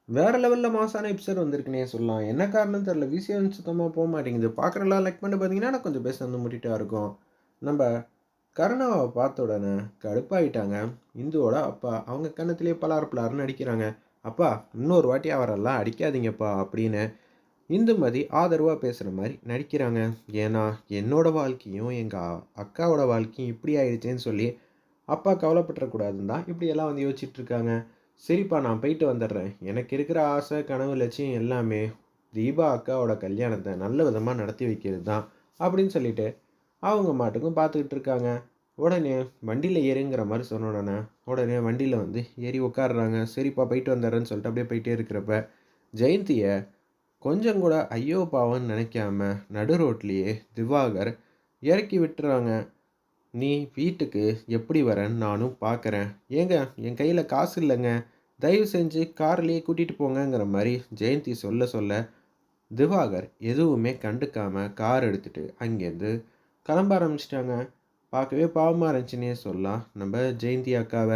வேற லெவல்ல மாஸான எபிசோட் வந்திருக்குன்னே சொல்லலாம். என்ன காரணம்னு தெரியல. விசியம் வந்து சுத்தமா போமாட்டேங்குது. பார்க்குறலாம் லைக் பண்ணிட்டு பார்த்தீங்கன்னா, எனக்கு கொஞ்சம் பேச வந்து முட்டிட்டா இருக்கும். நம்ப கருணாவ பார்த்த உடனே கடுப்பாயிட்டாங்க. இந்துவோட அப்பா. அவங்க கன்னத்திலேயே பலார் பலார்ன்னு அடிக்கிறாங்க. "அப்பா, இன்னொரு வாட்டி அவரெல்லாம் அடிக்காதீங்கப்பா" அப்படின்னு இந்துமதி ஆதரவா பேசுற மாரி நடிக்கிறாங்க. ஏன்னா, என்னோட வாழ்க்கையும், எங்க அக்காவோட வாழ்க்கையும் இப்படி ஆயிடுச்சேன்னு சொல்லி அப்பா கவலைப்பட்டுறக்கூடாதுன்னு தான் இப்படியெல்லாம் வந்து யோசிச்சுட்ருக்காங்க. சரிப்பா நான் போயிட்டு வந்துடுறேன். எனக்கு இருக்கிற ஆசை, கனவு, லட்சியம் எல்லாமே தீபா அக்காவோட கல்யாணத்த நல்ல விதமா நடத்தி வைக்கிறது தான். அப்படின்னு சொல்லிட்டு அவங்க மாட்டுக்கும் பார்த்துக்கிட்டு இருக்காங்க. உடனே வண்டியில ஏறுங்கிற மாரி சொன்ன உடனே, உடனே வண்டியில வந்து ஏறி உட்காருறாங்க. சரிப்பா போயிட்டு வந்துடுறேன்னு சொல்லிட்டு அப்படியே போயிட்டே இருக்கிறப்ப, ஜெயந்திய கொஞ்சம் கூட ஐயோ பாவம்ன்னு நினைக்காம நடு ரோட்லயே திவாகர் இறக்கி விட்டுறாங்க. "நீ வீட்டுக்கு எப்படி வரேன்னு நானும் பார்க்குறேன். ஏங்க என் கையில காசு இல்லங்க. தயவு செஞ்சு கார்லயே கூட்டிட்டு போங்கங்கிற" மாரி ஜெயந்தி சொல்ல சொல்ல, திவாகர் எதுவுமே கண்டுக்காம கார் எடுத்துட்டு அங்கேருந்து கிளம்ப ஆரம்பிச்சுட்டாங்க. பார்க்கவே பாவமா இருந்துச்சுன்னே சொல்லலாம். நம்ம ஜெயந்தி அக்காவ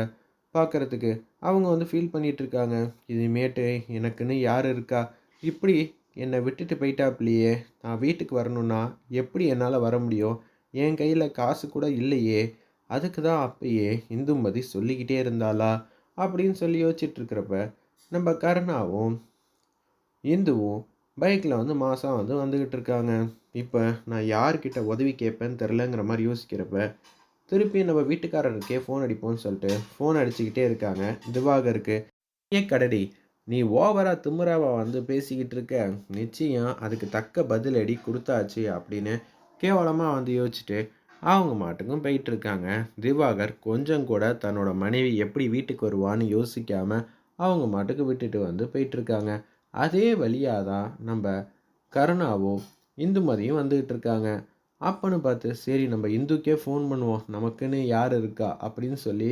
பார்க்கறதுக்கு. அவங்க வந்து ஃபீல் பண்ணிட்டு இருக்காங்க. இனிமேட்டு எனக்குன்னு யார் இருக்கா? இப்படி என்ன விட்டுட்டு போயிட்டாப்லயே. நான் வீட்டுக்கு வரணும்னா எப்படி என்னால வர முடியும்? என் கையில காசு கூட இல்லையே. அதுக்கு தான் அப்பயே இந்துமதி சொல்லிக்கிட்டே இருந்தாளா? அப்படின்னு சொல்லி யோசிச்சுட்டு இருக்கிறப்ப, நம்ம கருணாவும், இந்துவும் பைக்ல வந்து மாசா வந்து வந்துகிட்டு இருக்காங்க. இப்ப நான் யார்கிட்ட உதவி கேட்பேன்னு தெரிலங்கிற மாரி யோசிக்கிறப்ப, திருப்பி நம்ம வீட்டுக்காரருக்கே ஃபோன் அடிப்போம்ன்னு சொல்லிட்டு ஃபோன் அடிச்சுக்கிட்டே இருக்காங்க திவாகருக்கு. "ஏன் கடடி, நீ ஓவரா திமிராவா வந்து பேசிக்கிட்டு இருக்க? நிச்சயம் அதுக்கு தக்க பதிலடி குடுத்தாச்சு" அப்படின்னு கேவலமா வந்து யோசிச்சுட்டு, அவங்க மாட்டுக்கும் போயிட்டுருக்காங்க. திவாகர் கொஞ்சம் கூட தன்னோட மனைவி எப்படி வீட்டுக்கு வருவான்னு யோசிக்காம, அவங்க மாட்டுக்கு விட்டுட்டு வந்து போயிட்டுருக்காங்க. அதே வழியா தான் நம்ப கருணாவும், இந்துமதியும் வந்துகிட்டு இருக்காங்க. அப்பன்னு பார்த்து, சரி நம்ம இந்துக்கே ஃபோன் பண்ணுவோம். நமக்குன்னு யார் இருக்கா? அப்படின்னு சொல்லி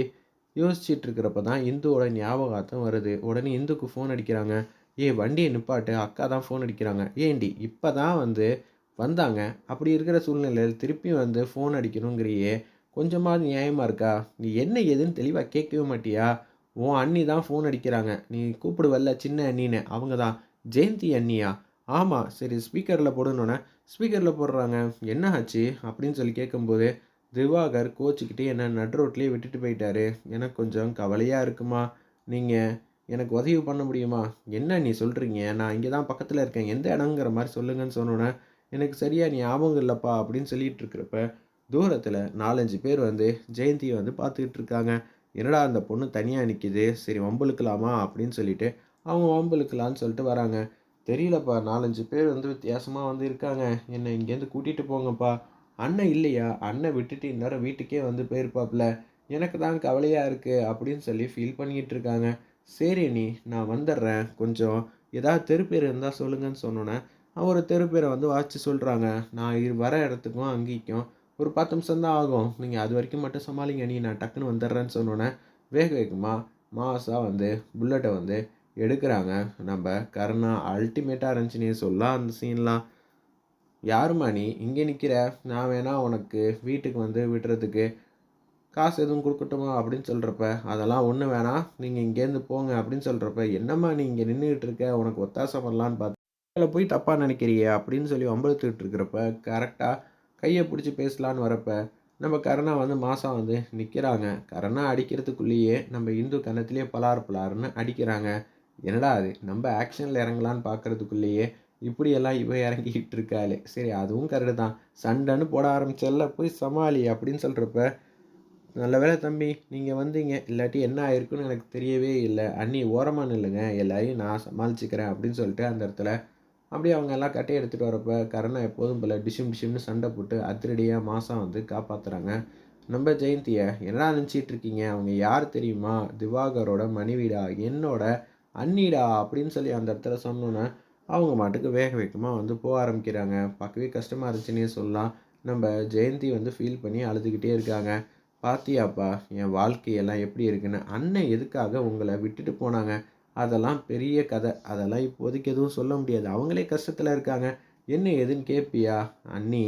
யோசிச்சுட்டு இருக்கிறப்ப தான் இந்துவோட ஞாபகார்த்தம் வருது. உடனே இந்துக்கு ஃபோன் அடிக்கிறாங்க. "ஏய் வண்டிய நிப்பாட்டு, அக்கா தான் ஃபோன் அடிக்கிறாங்க." "ஏன்டி இப்ப தான் வந்து வந்தாங்க. அப்படி இருக்கிற சூழ்நிலையில திருப்பி வந்து ஃபோன் அடிக்கணுங்கிறியே, கொஞ்சமாவது நியாயமா இருக்கா? நீ என்ன ஏதுன்னு தெளிவா கேட்கவே மாட்டியா? உன் அண்ணி தான் ஃபோன் அடிக்கிறாங்க. நீ கூப்பிடுவல்ல சின்ன அண்ணின்னு, அவங்க தான்." "ஜெயந்தி அண்ணியா?" "ஆமா." "சரி ஸ்பீக்கர்ல போடுன்னோனே." ஸ்பீக்கர்ல போடுறாங்க. "என்ன ஆச்சு?" அப்படின்னு சொல்லி கேட்கும்போது, திவாகர் கோச்சுக்கிட்டு என்ன நடு ரோட்லயே விட்டுட்டு போயிட்டாரு. எனக்கு கொஞ்சம் கவலையா இருக்குமா. நீங்க எனக்கு உதவி பண்ண முடியுமா? என்ன நீ சொல்றீங்க? நான் இங்க தான் பக்கத்துல இருக்கேன். எந்த இடம்ங்கிற மாரி சொல்லுங்கன்னு சொன்னோனே, எனக்கு சரியா ஞாபகம் இல்லப்பா அப்படின்னு சொல்லிட்டு இருக்கிறப்ப, தூரத்துல 4, 5 பேர் வந்து ஜெயந்திய வந்து பார்த்துக்கிட்டு இருக்காங்க. என்னடா அந்த பொண்ணு தனியா நிக்குது. சரி வம்பிழுக்கலாமா அப்படின்னு சொல்லிட்டு, அவங்க வம்பிழுக்கலான்னு சொல்லிட்டு வராங்க. தெரியலப்பா 4, 5 பேர் வந்து வித்தியாசமா வந்து இருக்காங்க. என்ன இங்கேருந்து கூட்டிட்டு போங்கப்பா. அண்ணன் இல்லையா? அண்ணன் விட்டுட்டு இந்நேரம் வீட்டுக்கே வந்து போயிருப்பாப்ல. எனக்கு தான் கவலையா இருக்கு அப்படின்னு சொல்லி ஃபீல் பண்ணிக்கிட்டு இருக்காங்க. சரி அண்ணி, நான் வந்துடுறேன். கொஞ்சம் ஏதாவது தெரு பேர் இருந்தா சொல்லுங்கன்னு சொன்னோனே, ஒரு தெரு பேர வந்து வாச்சு சொல்றாங்க. நான் வர இடத்துக்கும் அங்கேயும் ஒரு 10 நிமிஷம் தான் ஆகும். நீங்க அதுவரைக்கும் மட்டும் சமாளிங்க அண்ணி. நான் டக்குன்னு வந்துடுறேன்னு சொன்னோனே, வேக வேகமா மாஸா வந்து புல்லட்ட வந்து எடுக்குறாங்க. நம்ப கருணா அல்டிமேட்டா இருந்துச்சுன்னே சொல்லலாம் அந்த சீன்லாம். "யாரும்மா நீ? இங்கே நிக்கிற? நான் வேணா உனக்கு வீட்டுக்கு வந்து விடுறதுக்கு காசு எதுவும் குடுக்கட்டுமா?" அப்படின்னு சொல்றப்ப, "அதெல்லாம் ஒண்ணும் வேணாம். நீங்க இங்கேருந்து போங்க" அப்படின்னு சொல்றப்ப, "என்னம்மா நீ இங்க நின்னுகிட்டு இருக்க? உனக்கு ஒத்தாசை பண்ணலான்னு பார்த்தா, இதுல போய் தப்பா நினைக்கிறியே" அப்படின்னு சொல்லி வம்பிழுத்துட்டு இருக்கிறப்ப, கரெக்ட்டா கைய புடிச்சு பேசலான்னு வரப்ப, நம்ம கருணா வந்து மாசா வந்து நிக்கிறாங்க. கருணா அடிக்கிறதுக்குள்ளேயே நம்ம இந்து கன்னத்திலேயே பலார் பலார்ன்னு அடிக்கிறாங்க. என்னடா இது! நம்ப ஆக்ஷன்ல இறங்கலான்னு பார்க்கறதுக்குள்ளேயே, இப்படியெல்லாம் இவ இறங்கிக்கிட்டு இருக்காளே! சரி அதுவும் கரெக்ட்டு தான். சண்டன்னு போட ஆரம்பிச்சல்ல, போய் சமாளி அப்படின்னு சொல்றப்ப, நல்ல வேளை தம்பி நீங்க வந்தீங்க. இல்லாட்டி என்ன ஆயிருக்கும்னு எனக்கு தெரியவே இல்ல. அண்ணி ஓரமா நில்லுங்க. எல்லாரையும் நான் சமாளிச்சுக்கிறேன் அப்படின்னு சொல்லிட்டு அந்த இடத்துல அப்படியே அவங்க எல்லாம் கட்டைய எடுத்துட்டு வரப்ப, கருணா எப்போதும் போல டிஷும் டிஷும்னு சண்டை போட்டு அதிரடியா மாஸா வந்து காப்பாத்துறாங்க. நம்ம ஜெயந்திய என்னடா நினச்சிட்டு இருக்கீங்க? அவங்க யார் தெரியுமா? திவாகரோட மனைவிடா. என்னோட அண்ணிடா அப்படின்னு சொல்லி அந்த இடத்துல சொன்னோனே, அவங்க பாட்டுக்கு வேக வேகமா வந்து ஆரம்பிக்கிறாங்க. பார்க்கவே கஷ்டமா இருந்துச்சுன்னே சொல்லலாம். நம்ம ஜெயந்தி வந்து ஃபீல் பண்ணி அழுதுகிட்டே இருக்காங்க. "பாத்தியாப்பா என் வாழ்க்கையெல்லாம் எப்படி இருக்குன்னு. அண்ணன் எதுக்காக உங்கள விட்டுட்டு போனாங்க? அதெல்லாம் பெரிய கதை. அதெல்லாம் இப்போதைக்கு எதுவும் சொல்ல முடியாது. அவங்களே கஷ்டத்துல இருக்காங்க. என்ன ஏதுன்னு கேட்பியா? அண்ணி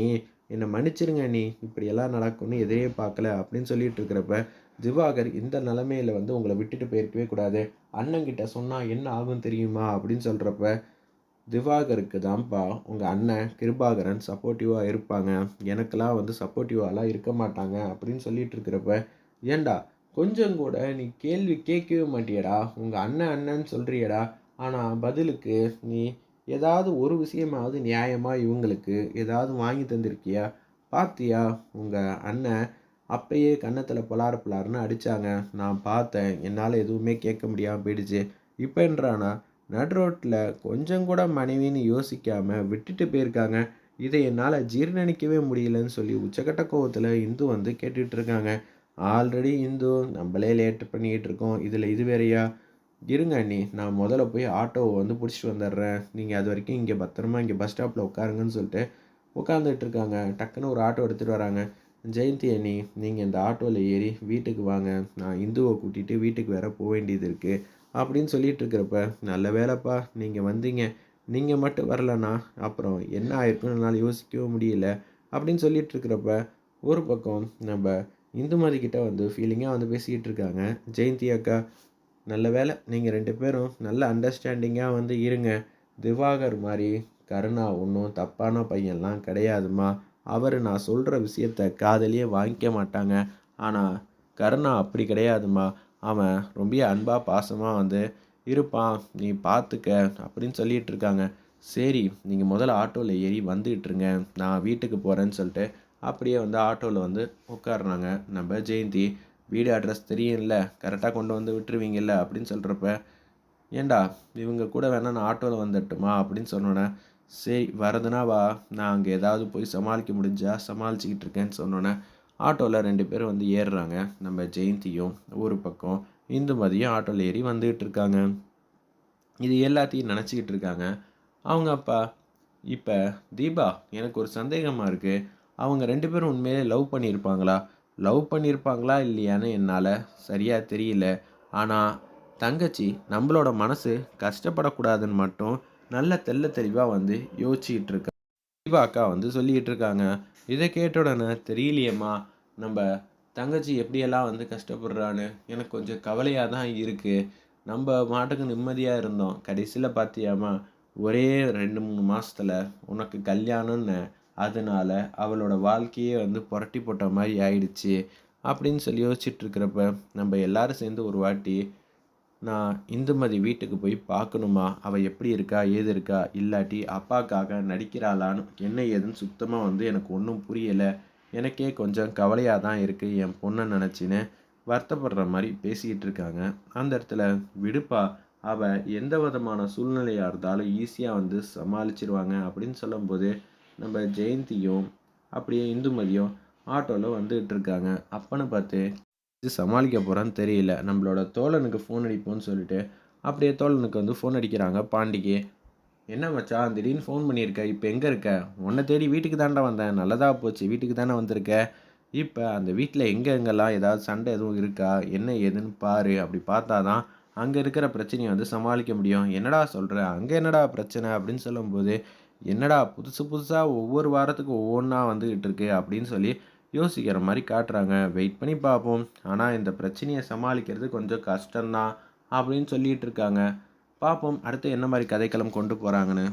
என்ன மன்னிச்சிருங்க அண்ணி. இப்படியெல்லாம் நடக்கும்னு எதிரே பார்க்கல" அப்படின்னு சொல்லிட்டு இருக்கிறப்ப, திவாகர் இந்த நிலைமையில வந்து உங்கள விட்டுட்டு போயிருக்கவே கூடாது. அண்ணன்கிட்ட சொன்னா என்ன ஆகும் தெரியுமா? அப்படின்னு சொல்றப்ப, திவாகருக்கு தான்ப்பா உங்க அண்ணன் கிருபாகரன் சப்போர்ட்டிவா இருப்பாங்க. எனக்கெல்லாம் வந்து சப்போர்ட்டிவாலாம் இருக்க மாட்டாங்க அப்படின்னு சொல்லிட்டு இருக்கிறப்ப, ஏன்டா கொஞ்சம் கூட நீ கேள்வி கேட்கவே மாட்டியேடா? உங்க அண்ணன் அண்ணன்னு சொல்றியேடா. ஆனா பதிலுக்கு நீ ஏதாவது ஒரு விஷயமாவது நியாயமா இவங்களுக்கு ஏதாவது வாங்கி தந்திருக்கியா? பாத்தியா? உங்க அண்ணன் அப்பயே கன்னத்துல பலார் பலார்ன்னு அடிச்சாங்க. நான் பார்த்தேன். என்னால எதுவுமே கேட்க முடியாம போயிடுச்சு. இப்ப என்னடான்னா நடு ரோட்ல கொஞ்சம் கூட மனைவின்னு யோசிக்காம விட்டுட்டு போயிருக்காங்க. இதை என்னால ஜீரணிக்கவே முடியலன்னு சொல்லி உச்சக்கட்ட கோவத்துல இந்து வந்து கேட்டுட்டு இருக்காங்க. ஆல்ரெடி இந்து நம்மளே லேட் பண்ணிக்கிட்டு இருக்கோம். இதுல இது வேறயா? இருங்க அண்ணி. நான் முதல்ல போய் ஆட்டோவ வந்து புடிச்சிட்டு வந்துடுறேன். நீங்க அது வரைக்கும் இங்க பத்திரமா இங்க பஸ் ஸ்டாப்ல உட்காருங்கன்னு சொல்லிட்டு உட்காந்துட்டு இருக்காங்க. டக்குன்னு ஒரு ஆட்டோ எடுத்துட்டு வராங்க. ஜெயந்தி அண்ணி, நீங்க இந்த ஆட்டோல ஏறி வீட்டுக்கு வாங்க. நான் இந்துவ கூட்டிட்டு வீட்டுக்கு வேற வேண்டியது இருக்கு. அப்படின்னு சொல்லிட்டு இருக்கிறப்ப, நல்ல வேலைப்பா நீங்க வந்தீங்க. நீங்க மட்டும் வரலன்னா, அப்புறம் என்ன ஆயிருக்கும்னு என்னால யோசிக்கவும் முடியல. அப்படின்னு சொல்லிட்டு இருக்கிறப்ப, ஒரு பக்கம் நம்ப இந்துமதி கிட்ட வந்து ஃபீலிங்கா வந்து பேசிக்கிட்டு இருக்காங்க. ஜெயந்தி அக்கா, நல்ல வேளை நீங்க 2 பேரும் நல்ல அண்டர்ஸ்டாண்டிங்கா வந்து இருங்க. திவாகர் மாரி கருணா ஒண்ணும் தப்பான பையன்லாம் கிடையாதும்மா. அவரு நான் சொல்ற விஷயத்த காதுலயே வாங்கிக்க மாட்டாங்க. ஆனா, கருணா அப்படி கிடையாதும்மா. அவன் ரொம்ப அன்பா, பாசமா வந்து இருப்பான். நீ பார்த்துக்க அப்படின்னு சொல்லிட்டு இருக்காங்க. சரி, நீங்க முதல்ல ஆட்டோல ஏறி வந்துகிட்டு இருங்க. நான் வீட்டுக்கு போறேன்னு சொல்லிட்டு, அப்படியே வந்து ஆட்டோல வந்து உட்காருனாங்க நம்ம ஜெயந்தி. வீடு அட்ரஸ் தெரியும்ல, கரெக்ட்டா கொண்டு வந்து விட்டுருவீங்கல்ல அப்படின்னு சொல்றப்ப, ஏன்டா இவங்க கூட வேணா நான் ஆட்டோல வந்துடட்டுமா? அப்படின்னு சொன்னோனே, சரி வரதுன்னா வா, நான் அங்க ஏதாவது போய் சமாளிக்க முடிஞ்சா சமாளிச்சுக்கிட்டு இருக்கேன்னு சொன்னோனே, ஆட்டோல 2 பேரும் வந்து ஏறுறாங்க. நம்ம ஜெயந்தியும் ஒரு பக்கம், இந்துமதியும் ஆட்டோல ஏறி வந்துகிட்டு இருக்காங்க. இது எல்லாத்தையும் நினச்சிக்கிட்டு இருக்காங்க. அவங்க அப்பா, இப்ப தீபா எனக்கு ஒரு சந்தேகமா இருக்கு. அவங்க 2 பேரும் உண்மையிலே லவ் பண்ணியிருப்பாங்களா? லவ் பண்ணியிருப்பாங்களா இல்லையான்னு என்னால சரியா தெரியல. ஆனா, தங்கச்சி நம்பளோட மனசு கஷ்டப்படக்கூடாதுன்னு மட்டும் நல்ல தெள்ள தெளிவா வந்து யோசிச்சுக்கிட்டு இருக்கா. தீபா அக்கா வந்து சொல்லிக்கிட்டு இருக்காங்க. இத கேட்ட உடனே தெரியலையேம்மா, நம்ப தங்கச்சி எப்படியெல்லாம் வந்து கஷ்டப்படுறான்னு எனக்கு கொஞ்சம் கவலையா தான் இருக்கு. நம்ப பாட்டுக்கு நிம்மதியா இருந்தோம். கடைசில பார்த்தியாம்மா, ஒரே 2, 3 மாசத்துல உனக்கு கல்யாணம்னு, அதனால அவளோட வாழ்க்கையே வந்து புரட்டி போட்ட மாரி ஆயிடுச்சு. அப்படின்னு சொல்லி யோசிச்சுட்டு இருக்கிறப்ப, நம்ப எல்லாரும் சேர்ந்து ஒரு வாட்டி நான் இந்துமதி வீட்டுக்கு போய் பார்க்கணுமா? அவ எப்படி இருக்கா? ஏது இருக்கா? இல்லாட்டி அப்பாக்காக நடிக்கிறாளான்னு என்ன ஏதுன்னு சுத்தமா வந்து எனக்கு ஒண்ணும் புரியல. எனக்கே கொஞ்சம் கவலையா தான் இருக்கு. என் பொண்ண நினைச்சுன்னு வருத்தப்படுற மாரி பேசிக்கிட்டு இருக்காங்க. அந்த இடத்துல விடுப்பா, அவ எந்த விதமான சூழ்நிலையா இருந்தாலும் ஈஸியா வந்து சமாளிச்சுருவாங்க அப்படின்னு சொல்லும்போது, நம்ம ஜெயந்தியும், அப்படியே இந்துமதியும் ஆட்டோல வந்துட்டு இருக்காங்க. அப்பன்னு பார்த்து சமாளிக்க போறான்னு தெரியல. நம்மளோட தோழனுக்கு ஃபோன் அடிப்போம்ன்னு சொல்லிட்டு, அப்படியே தோழனுக்கு வந்து ஃபோன் அடிக்கிறாங்க பாண்டிக்கு. "என்ன மச்சான் திடீர்னு ஃபோன் பண்ணியிருக்க? இப்ப எங்க இருக்க? உன்ன தேடி வீட்டுக்கு தான்டா வந்தேன். நல்லதா போச்சு. வீட்டுக்கு தானே வந்திருக்க. இப்ப அந்த வீட்ல எங்கெங்கலாம் ஏதாவது சண்டை எதுவும் இருக்கா? என்ன ஏதுன்னு பாரு. அப்படி பார்த்தா தான் அங்க இருக்கிற பிரச்சனைய வந்து சமாளிக்க முடியும்." "என்னடா சொல்ற? அங்க என்னடா பிரச்சனை?" அப்படின்னு சொல்லும்போது, "என்னடா புதுசு புதுசா ஒவ்வொரு வாரத்துக்கும் ஒவ்வொன்னா வந்துகிட்டு இருக்கு." அப்படின்னு சொல்லி யோசிக்கிற மாரி காட்டுறாங்க. வெயிட் பண்ணி பார்ப்போம். ஆனா இந்த பிரச்சனைய சமாளிக்கிறது கொஞ்சம் கஷ்டம் தான் அப்படின்னு சொல்லிட்டு இருக்காங்க. பார்ப்போம் அடுத்து என்ன மாரி கதைக்களம் கொண்டு போறாங்கன்னு.